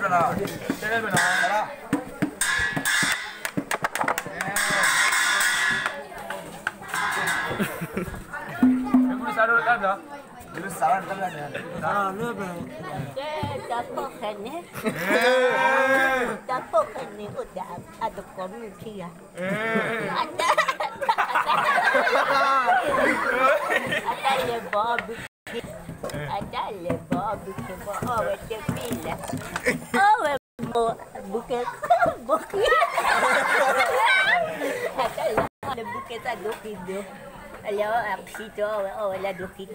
benar. Cewek benar. Ibu sarung kan dah. Ibu sarung kan ada. Ah, lu apa? Dapur ni. Dapur ni udah ada komisi ya. Ada lebah bikin. Ada lebah bikin. Oh, macam bila. Oh, bukan. Ada bukan satu kilo. Kalau aku tu orang dukit.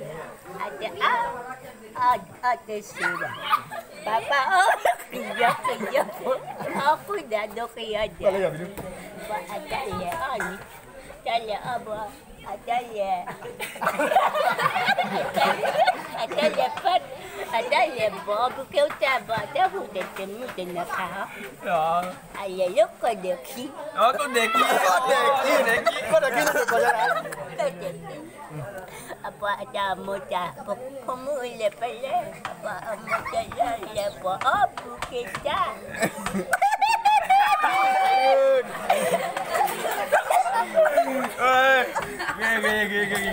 Ada sudah. Papa kerja. Aku dah dukit aja. Ada le, ni. Ada apa? Ada le. Ada lepas. Ada lepas. Bukan utama. Dah bukan temu dengan kau. Ya. Ayah lu kau deki. Oh, kau deki. Kau deki tu kau apa ada muda pemula pala apa muda lepas apa kita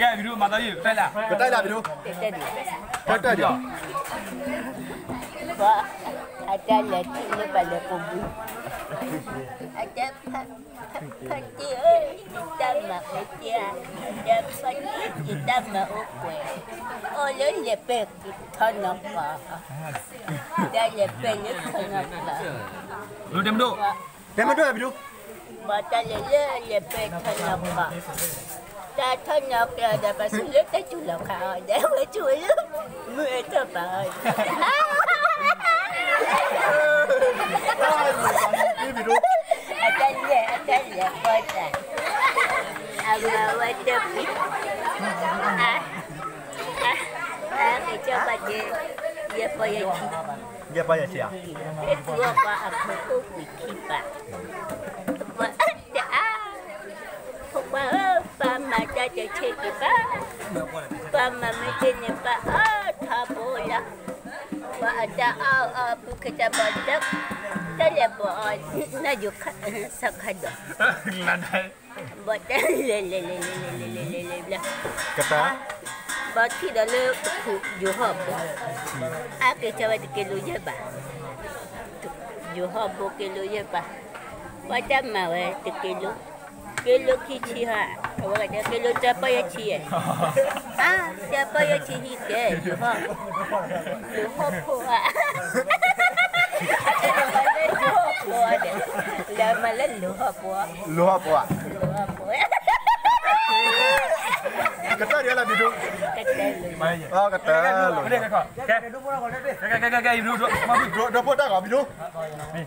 Gak biru mata you, betul tak? Betul tak biru? Betul dia. Apa ada lagi lepas pembu. Ada pati kita mau dia, ada pati kita mau kue. Oleh lepek kita nampak, dah lepek kita nampak. Lu diam dulu. Yang mana biru? Mata lele lepek kita nampak. Dah tanya ada pasal tak culah kau, dah culah, mereka baik. Biru. Ada le, kota. Awak tepi. Coba dia payah. Dia payah siap. Itu apa aku fikir pak. Mata cek pak. Pama macam pak. Tak boleh. Ada apa kita banyak. Telepon najuk sakada. Landai. Batal le. Kata. Bati dalam Johor. Aku coba kilo je bah. Johor kilo je bah. Macam mana kilo? Kilo kecil ha. Awak ada kilo siapa yang cie? Siapa yang cie ke Johor? Johor pula. Lama lalu apa? Luar puak. Kata dia lah biru. Oh kata. Boleh kau. Kau biru. Dua pot tak kau biru? Ni.